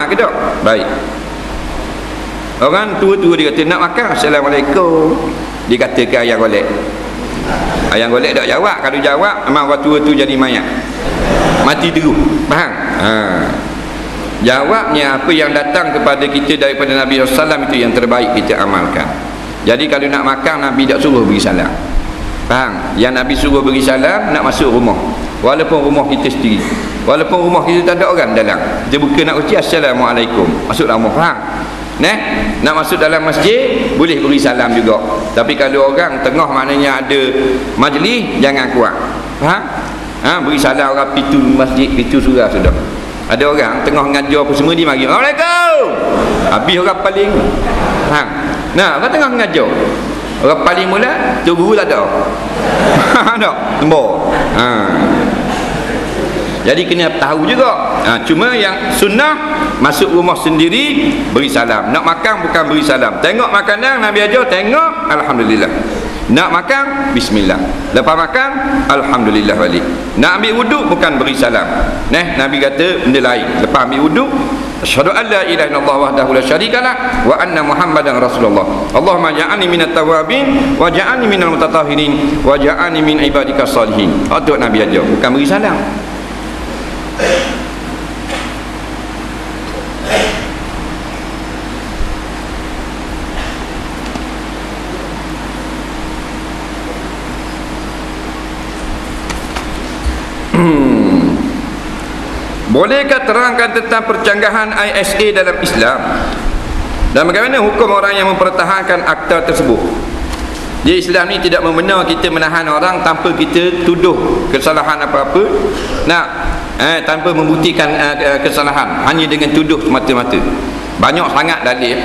ke tak? Baik. Orang tua-tua dia kata nak makan, Assalamualaikum. Dia kata ke ayam golek. Ayam golek tak jawab. Kalau jawab memang orang tua tu jadi mayat, mati terus. Faham? Jawabnya apa yang datang kepada kita daripada Nabi SAW itu yang terbaik kita amalkan. Jadi kalau nak makan, Nabi tak suruh beri salam. Faham? Yang Nabi suruh beri salam nak masuk rumah, walaupun rumah kita sendiri, walaupun rumah kita tak ada orang dalam, kita buka nak ucap Assalamualaikum, masuk rumah. Faham? Nak masuk dalam masjid boleh beri salam juga. Tapi kalau orang tengah maknanya ada majlis, jangan kuat. Faham? Beri salam orang pintu masjid, pintu surau sudah. Ada orang tengah mengajar apa semua, dia mari Assalamualaikum, habis orang paling. Faham? Nah, orang tengah mengajar, orang paling mula tu guru tak ada. Tak tembok. Jadi kena tahu juga. Cuma yang sunnah masuk rumah sendiri beri salam. Nak makan bukan beri salam. Tengok makanan Nabi ajar, tengok alhamdulillah. Nak makan bismillah. Lepas makan alhamdulillah balik. Nak ambil wuduk bukan beri salam. Nabi kata benda lain. Lepas ambil wuduk, asyhadu an la ilaha illallah wahdahu la syarikalah wa anna muhammadan rasulullah. Allahumma ja'alni minat tawabin wa ja'alni minal mutatahhirin wa ja'alni min ibadikas salihin. Itu Nabi ajar, bukan beri salam. Bolehkah terangkan tentang percanggahan ISA dalam Islam dan bagaimana hukum orang yang mempertahankan akta tersebut? Di Islam ni tidak membenar kita menahan orang tanpa kita tuduh kesalahan apa-apa, tanpa membuktikan kesalahan, hanya dengan tuduh semata-mata. Banyak sangat dalil.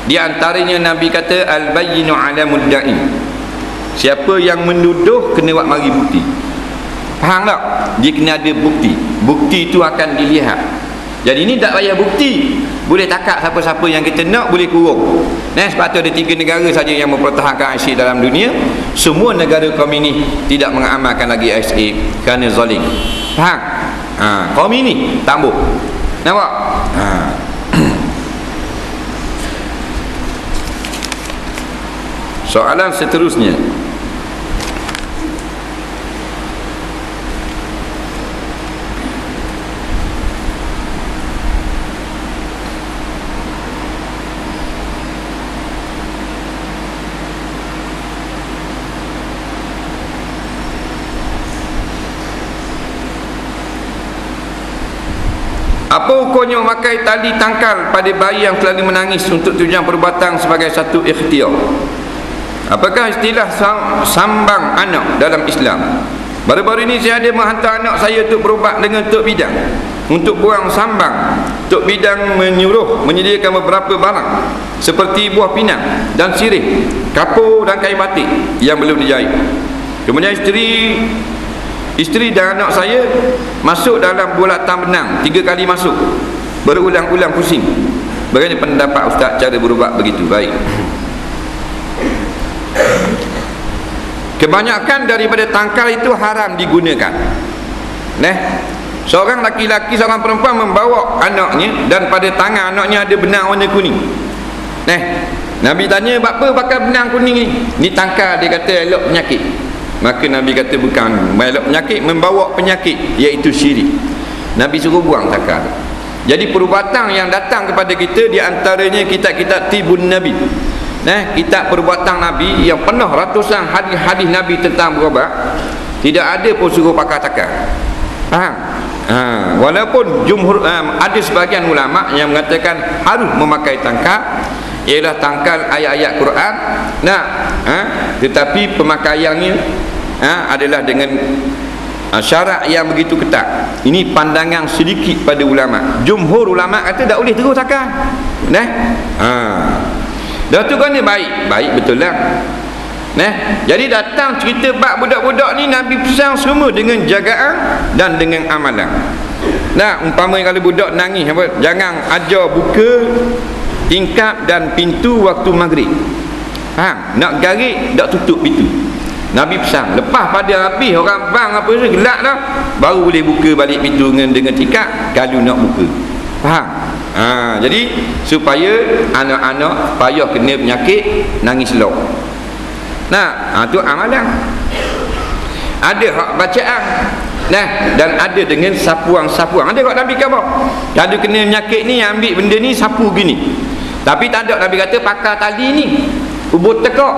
Di antaranya Nabi kata al-bayyinu 'ala mudda'i. Siapa yang menuduh kena buat mari bukti. Faham tak? Dia kena ada bukti. Bukti itu akan dilihat. Jadi ini tak payah bukti, boleh takak siapa-siapa yang kita nak, boleh kurung. Sebab tu ada 3 negara saja yang mempertahankan ISA dalam dunia. Semua negara komunis tidak mengamalkan lagi ISA kerana zalim. Faham? Komunis tambah. Nampak? Soalan seterusnya, apa hukumnya memakai tali tangkal pada bayi yang selalu menangis untuk tujuan perubatan sebagai satu ikhtiar? Apakah istilah sambang anak dalam Islam? Baru-baru ini saya ada menghantar anak saya untuk berubat dengan Tok Bidang untuk buang sambang. Tok Bidang menyuruh menyediakan beberapa barang seperti buah pinang dan sirih, kapur dan kain batik yang belum dijahit. Kemudian isteri dan anak saya masuk dalam bulatan benang 3 kali masuk, berulang-ulang pusing. Bagaimana pendapat Ustaz cara berubat begitu? Baik. Kebanyakan daripada tangkal itu haram digunakan. Seorang laki-laki, seorang perempuan membawa anaknya dan pada tangan anaknya ada benang warna kuning. Nabi tanya, apa pakai benang kuning ni? Ni tangkal, dia kata elok penyakit. Maka Nabi kata bukan elok penyakit, membawa penyakit, iaitu syirik. Nabi suruh buang tangkal. Jadi perubatan yang datang kepada kita, di antaranya kitab-kitab Tibun Nabi, kitab perbuatan Nabi yang penuh ratusan hadis-hadis Nabi tentang berubat. Tidak ada pun suruh pakai tangkal. Faham? Walaupun jumhur ada sebahagian ulama yang mengatakan harus memakai tangkal, ialah tangkal ayat-ayat Quran. Tetapi pemakaiannya adalah dengan syarat yang begitu ketat. Ini pandangan sedikit pada ulama. Jumhur ulama kata tak boleh terus tangkal. Dah tu kan dia baik betul lah. Jadi datang cerita bab budak-budak ni, Nabi pesan semua dengan jagaan dan dengan amalan. Umpama kalau budak nangis jangan ajar buka tingkap dan pintu waktu maghrib. Nak garik tak tutup pintu. Nabi pesan, lepas pada habis orang bang apa gelap dah, baru boleh buka balik pintu dengan tingkap kalau nak buka. Faham? Jadi supaya anak-anak payah kena penyakit nangis lok. Tu amalan. Ada hak bacaan. Dan ada dengan sapuang-sapuang. Ada kat Nabi khabar. Kalau kena penyakit ni, ambil benda ni, sapu gini. Tapi tak ada Nabi kata pakai tali ni, ubut tekak.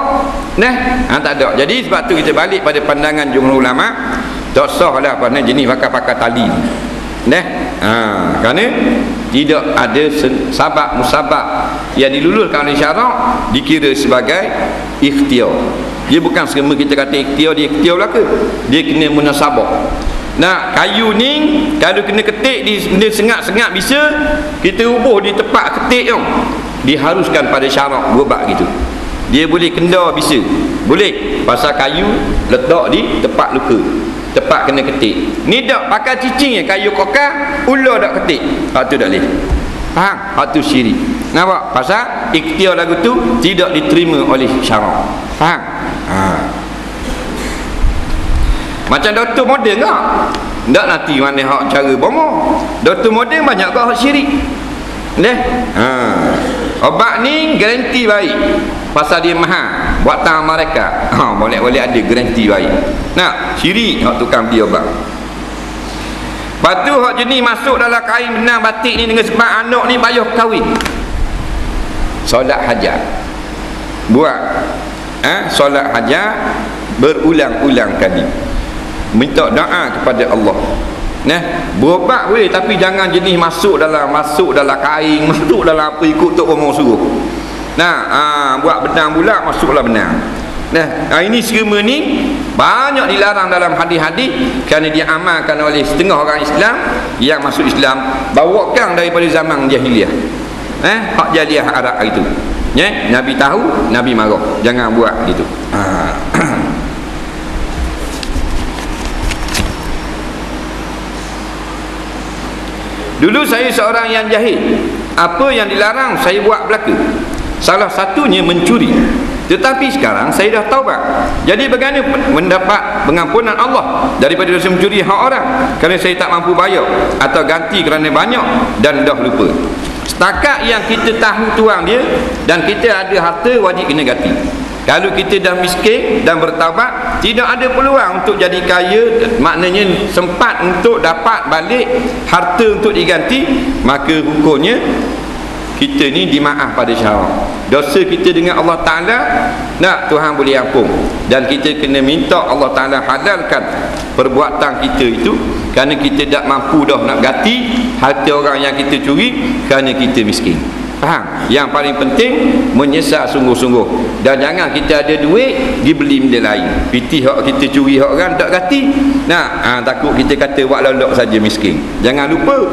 Tak ada. Jadi sebab tu kita balik pada pandangan jumhur ulama, tak sah lah pada jenis pakai tali. Kerana tidak ada sabab musabab yang dilulurkan oleh syarak, dikira sebagai ikhtiar. Dia bukan semua kita kata ikhtiar, dia ikhtiar belaka. Dia kena munasabah. Kayu ni kalau kena ketik di benda sengat-sengat bisa, kita ubuh di tempat ketik tu, diharuskan pada syarak berubat gitu. Dia boleh kenda bisa, boleh pasal kayu letak di tempat luka, tempat kena ketik. Ni tak pakai cicing kayu kokar, ular tak ketik, hak tu tak boleh. Faham? Hak tu syirik. Nampak? Pasal ikhtiar lagu tu tidak diterima oleh syarak. Faham? Macam doktor moden tak? Tak nanti mana hak cara bomo. Doktor moden banyak kau hak syirik. Obat ni garanti baik pasal dia mahal, buatan mereka. Boleh-boleh ada garanti baik. Syirik hak tukang beli obat. Lepas tu hak jenis masuk dalam kain benang batik ni dengan sebab anak ni payah kahwin. Solat hajat. Buat solat hajat berulang-ulang kali. Minta doa kepada Allah. Berobat boleh, tapi jangan jenis masuk dalam kain, masuk dalam apa ikut tok bomo suruh. Buat benang pula, masuklah benang. Ini semua ni banyak dilarang dalam hadis-hadis kerana diamalkan oleh setengah orang Islam yang masuk Islam bawakan daripada zaman jahiliah. Hak jahiliah Arab itu. Nabi tahu, Nabi marah. Jangan buat gitu. Dulu saya seorang yang jahil. Apa yang dilarang saya buat belaka. Salah satunya mencuri. Tetapi sekarang saya dah taubat. Jadi bagaimana mendapat pengampunan Allah daripada dosa mencuri hak orang kerana saya tak mampu bayar atau ganti kerana banyak dan dah lupa. Setakat yang kita tahu tuang dia dan kita ada harta, wajib kena ganti. Kalau kita dah miskin dan bertaubat, tidak ada peluang untuk jadi kaya, maknanya sempat untuk dapat balik harta untuk diganti, maka hukumnya kita ni dimaaf pada syarak. Dosa kita dengan Allah Ta'ala, Tuhan boleh ampun. Dan kita kena minta Allah Ta'ala halalkan perbuatan kita itu, kerana kita tak mampu dah nak ganti harta orang yang kita curi kerana kita miskin. Faham? Yang paling penting menyesal sungguh-sungguh. Dan jangan kita ada duit dibeli benda lain. Piti hak kita curi hak orang tak ganti. Takut kita kata buat lolok saja miskin. Jangan lupa,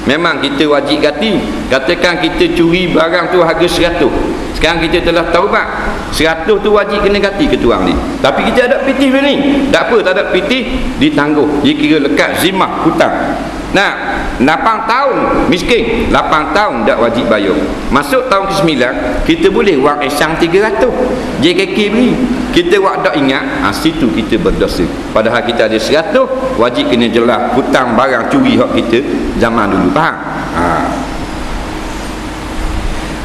memang kita wajib ganti. Katakan kita curi barang tu harga 100. Sekarang kita telah taubat, 100 tu wajib kena ganti ke tuang ni. Tapi kita ada pitih ni. Tak apa, tak ada pitih, ditangguh. Dia kira lekat zimah hutang. 8 tahun miskin, 8 tahun tak wajib bayar. Masuk tahun ke-9, kita boleh wang ihsan 300. JKK beri. Kita wak tak ingat, situ kita berdosa. Padahal kita ada 100, wajib kena jelas hutang barang curi hak kita zaman dulu. Faham?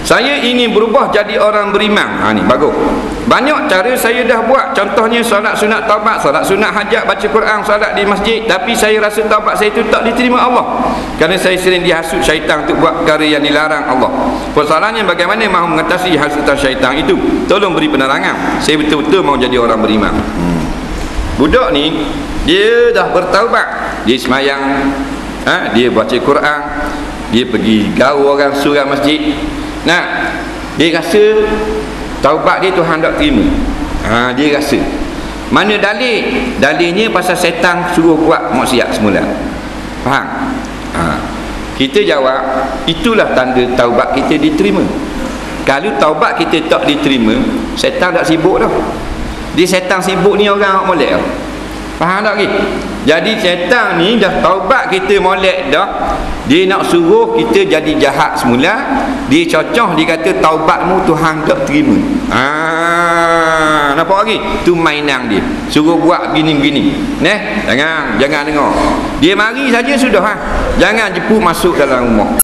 Saya ingin berubah jadi orang beriman. Ni bagus. Banyak cara saya dah buat. Contohnya solat sunat taubat, solat sunat hajat, baca Quran, solat di masjid. Tapi saya rasa taubat saya itu tak diterima Allah, kerana saya sering dihasut syaitan untuk buat perkara yang dilarang Allah. Persoalannya bagaimana mahu mengatasi hasutan syaitan itu? Tolong beri penerangan. Saya betul-betul mahu jadi orang beriman. Budak ni dia dah bertaubat. Dia semayang, dia baca Quran, dia pergi gaul orang surau masjid. Dia rasa taubat dia Tuhan tak terima. Dia rasa. Mana dalil? Dalilnya pasal setan suruh buat maksiat semula. Faham? Kita jawab, itulah tanda taubat kita diterima. Kalau taubat kita tak diterima, setan tak sibuk dah. Dia setan sibuk ni orang molek dah. Faham tak lagi? Jadi setan ni dah taubat kita molek dah, dia nak suruh kita jadi jahat semula. Dia cocoh, dia kata taubatmu Tuhan tak terima. Nampak lagi? Tu mainan dia. Suruh buat begini-begini. Jangan dengar. Dia mari saja sudah. Jangan jemput masuk dalam rumah.